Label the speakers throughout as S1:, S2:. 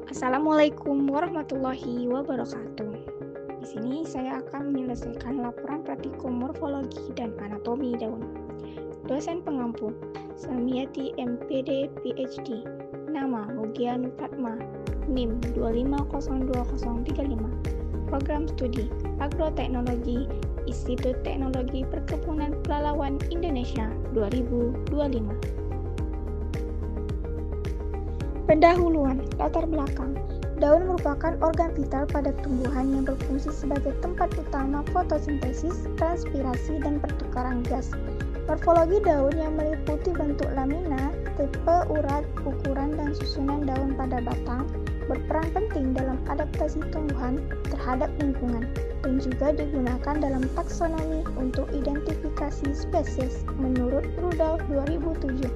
S1: Assalamualaikum warahmatullahi wabarakatuh. Di sini saya akan menyelesaikan laporan praktikum morfologi dan anatomi daun. Dosen pengampu, Samiati MPD PhD. Nama Mugianu Fatma, NIM 2502035. Program studi Agroteknologi, Institut Teknologi Perkebunan Pelalawan Indonesia 2025. Pendahuluan, latar belakang. Daun merupakan organ vital pada tumbuhan yang berfungsi sebagai tempat utama fotosintesis, transpirasi, dan pertukaran gas. Morfologi daun yang meliputi bentuk lamina, tipe urat, ukuran, dan susunan daun pada batang berperan penting dalam adaptasi tumbuhan terhadap lingkungan dan juga digunakan dalam taksonomi untuk identifikasi spesies menurut Rudolf 2007.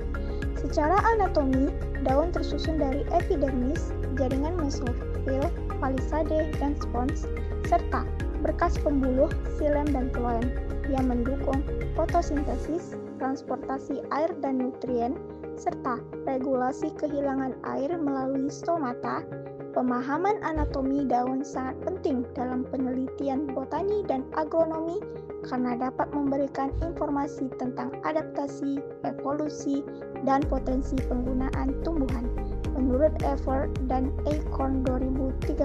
S1: Secara anatomi, daun tersusun dari epidermis, jaringan mesofil, palisade, dan spons, serta berkas pembuluh, xilem, dan phloem yang mendukung fotosintesis, transportasi air dan nutrien, serta regulasi kehilangan air melalui stomata. Pemahaman anatomi daun sangat penting dalam penelitian botani dan agronomi karena dapat memberikan informasi tentang adaptasi, evolusi, dan potensi penggunaan tumbuhan menurut Evert dan Acorn 2013.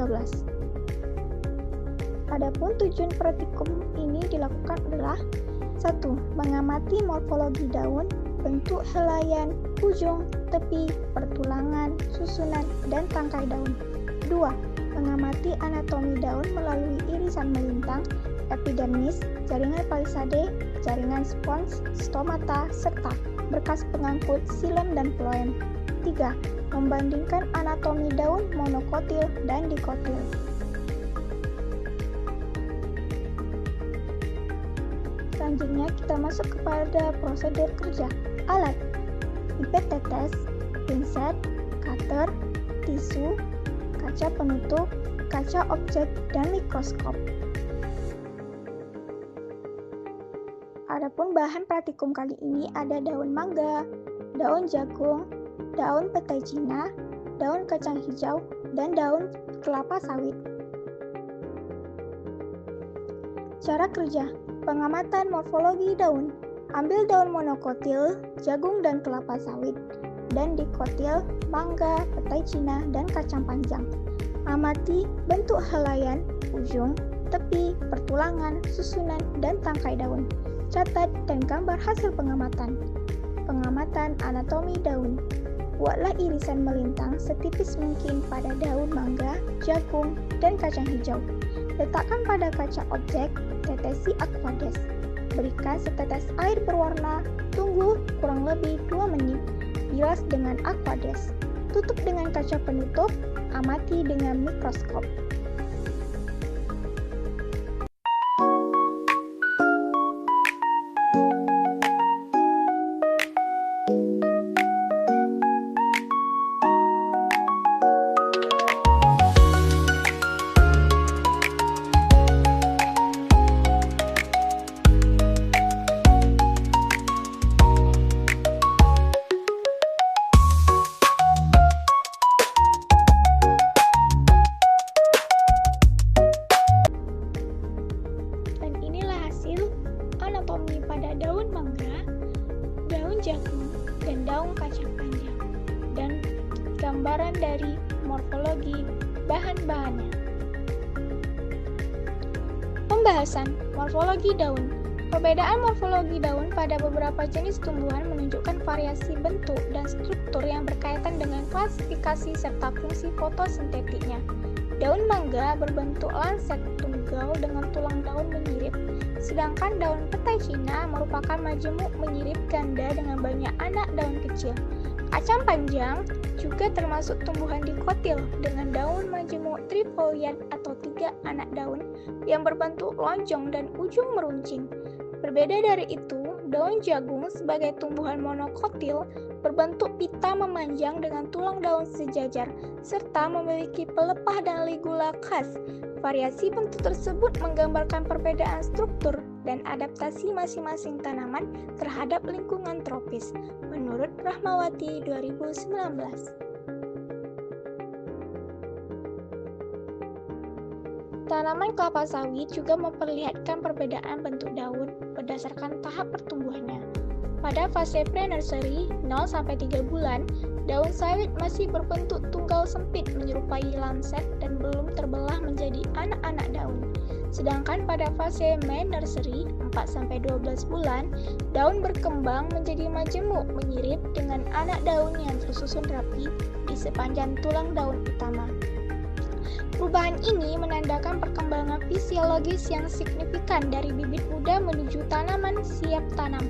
S1: Adapun tujuan praktikum ini dilakukan adalah 1. Mengamati morfologi daun, bentuk helaian, ujung, tepi, pertulangan, susunan, dan tangkai daun. 2. Mengamati anatomi daun melalui irisan melintang, epidermis, jaringan palisade, jaringan spons, stomata, serta berkas pengangkut xilem dan phloem. 3. Membandingkan anatomi daun monokotil dan dikotil. Selanjutnya kita masuk kepada prosedur kerja. Alat: pipet tetes, pinset, cutter, tisu, kaca penutup, kaca objek, dan mikroskop. Adapun bahan praktikum kali ini ada daun mangga, daun jagung, daun petai Cina, daun kacang hijau, dan daun kelapa sawit. Cara kerja: pengamatan morfologi daun. Ambil daun monokotil, jagung dan kelapa sawit, dan dikotil, mangga, petai Cina, dan kacang panjang. Amati bentuk helaian, ujung, tepi, pertulangan, susunan, dan tangkai daun. Catat dan gambar hasil pengamatan. Pengamatan anatomi daun. Buatlah irisan melintang setipis mungkin pada daun mangga, jagung, dan kacang hijau. Letakkan pada kaca objek, tetesi aquades. Berikan setetes air berwarna, tunggu kurang lebih 2 menit. Bilas dengan aquades. Tutup dengan kaca penutup, amati dengan mikroskop. Anatomi pada daun mangga, daun jagung, dan daun kacang panjang, dan gambaran dari morfologi bahan-bahannya. Pembahasan morfologi daun. Perbedaan morfologi daun pada beberapa jenis tumbuhan menunjukkan variasi bentuk dan struktur yang berkaitan dengan klasifikasi serta fungsi fotosintetiknya. Daun mangga berbentuk lancet tunggal dengan tulang daun menyirip, sedangkan daun petai Cina merupakan majemuk menyirip ganda dengan banyak anak daun kecil. Kacang panjang juga termasuk tumbuhan dikotil dengan daun majemuk trifoliat atau 3 anak daun yang berbentuk lonjong dan ujung meruncing. Berbeda dari itu, daun jagung sebagai tumbuhan monokotil berbentuk pita memanjang dengan tulang daun sejajar serta memiliki pelepah dan ligula khas. Variasi bentuk tersebut menggambarkan perbedaan struktur dan adaptasi masing-masing tanaman terhadap lingkungan tropis, menurut Rahmawati 2019. Tanaman kelapa sawit juga memperlihatkan perbedaan bentuk daun berdasarkan tahap pertumbuhannya. Pada fase pre-nursery 0-3 bulan, daun sawit masih berbentuk tunggal sempit menyerupai lancet dan belum terbelah menjadi anak-anak daun. Sedangkan pada fase main nursery 4-12 bulan, daun berkembang menjadi majemuk menyirip dengan anak daun yang tersusun rapi di sepanjang tulang daun utama. Perubahan ini menandakan perkembangan fisiologis yang signifikan dari bibit muda menuju tanaman siap tanam,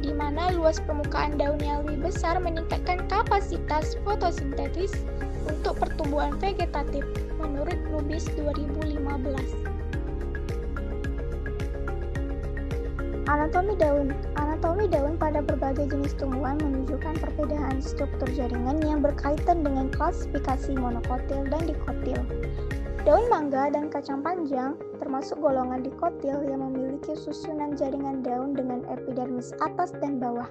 S1: di mana luas permukaan daun yang lebih besar meningkatkan kapasitas fotosintesis untuk pertumbuhan vegetatif, menurut Lubis 2015. Anatomi daun. Anatomi daun pada berbagai jenis tumbuhan menunjukkan perbedaan struktur jaringan yang berkaitan dengan klasifikasi monokotil dan dikotil. Daun mangga dan kacang panjang termasuk golongan dikotil yang memiliki susunan jaringan daun dengan epidermis atas dan bawah,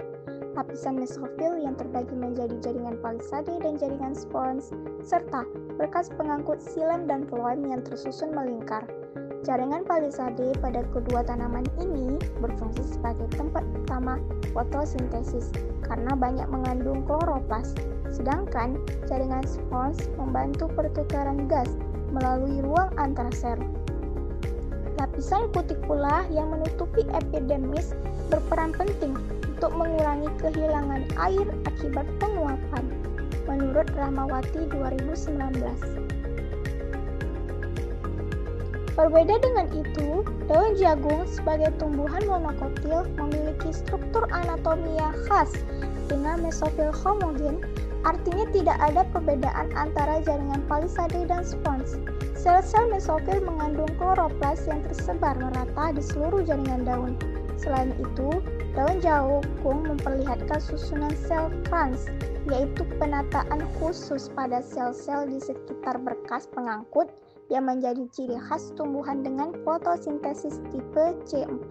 S1: lapisan mesofil yang terbagi menjadi jaringan palisade dan jaringan spons, serta berkas pengangkut xilem dan floem yang tersusun melingkar. Jaringan palisade pada kedua tanaman ini berfungsi sebagai tempat utama fotosintesis karena banyak mengandung kloroplas, sedangkan jaringan spons membantu pertukaran gas melalui ruang antarsel. Lapisan kutikula yang menutupi epidermis berperan penting untuk mengurangi kehilangan air akibat penguapan, menurut Rahmawati 2019. Berbeda dengan itu, daun jagung sebagai tumbuhan monokotil memiliki struktur anatomi yang khas dengan mesofil homogen, artinya tidak ada perbedaan antara jaringan palisade dan spons. Sel-sel mesofil mengandung kloroplas yang tersebar merata di seluruh jaringan daun. Selain itu, daun jagung memperlihatkan susunan sel krans, yaitu penataan khusus pada sel-sel di sekitar berkas pengangkut yang menjadi ciri khas tumbuhan dengan fotosintesis tipe C4.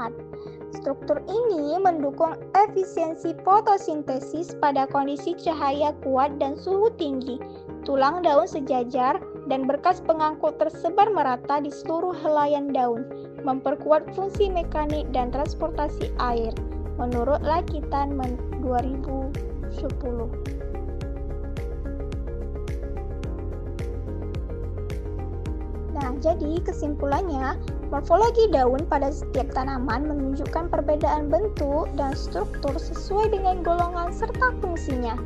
S1: Struktur ini mendukung efisiensi fotosintesis pada kondisi cahaya kuat dan suhu tinggi. Tulang daun sejajar dan berkas pengangkut tersebar merata di seluruh helaian daun, memperkuat fungsi mekanik dan transportasi air, menurut Lakitan 2010. Nah, jadi kesimpulannya, morfologi daun pada setiap tanaman menunjukkan perbedaan bentuk dan struktur sesuai dengan golongan serta fungsinya.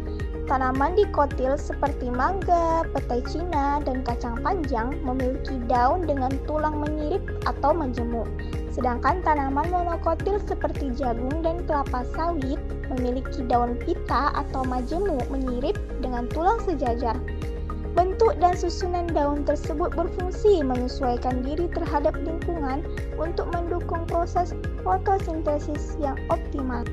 S1: Tanaman dikotil seperti mangga, petai Cina, dan kacang panjang memiliki daun dengan tulang menyirip atau majemuk. Sedangkan tanaman monokotil seperti jagung dan kelapa sawit memiliki daun pita atau majemuk menyirip dengan tulang sejajar. Bentuk dan susunan daun tersebut berfungsi menyesuaikan diri terhadap lingkungan untuk mendukung proses fotosintesis yang optimal.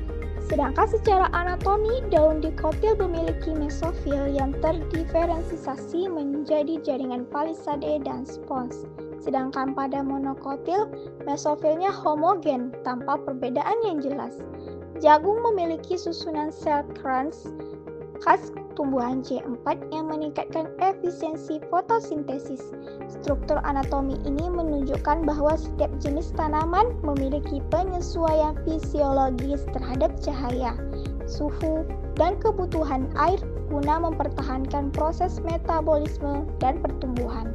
S1: Sedangkan secara anatomi, daun dikotil memiliki mesofil yang terdiferensiasi menjadi jaringan palisade dan spons. Sedangkan pada monokotil, mesofilnya homogen tanpa perbedaan yang jelas. Jagung memiliki susunan sel krans khas tumbuhan C4 yang meningkatkan efisiensi fotosintesis. Struktur anatomi ini menunjukkan bahwa setiap jenis tanaman memiliki penyesuaian fisiologis terhadap cahaya, suhu, dan kebutuhan air guna mempertahankan proses metabolisme dan pertumbuhan.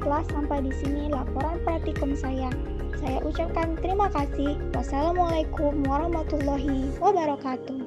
S1: Baiklah, sampai di sini laporan praktikum saya. Saya ucapkan terima kasih. Wassalamualaikum warahmatullahi wabarakatuh.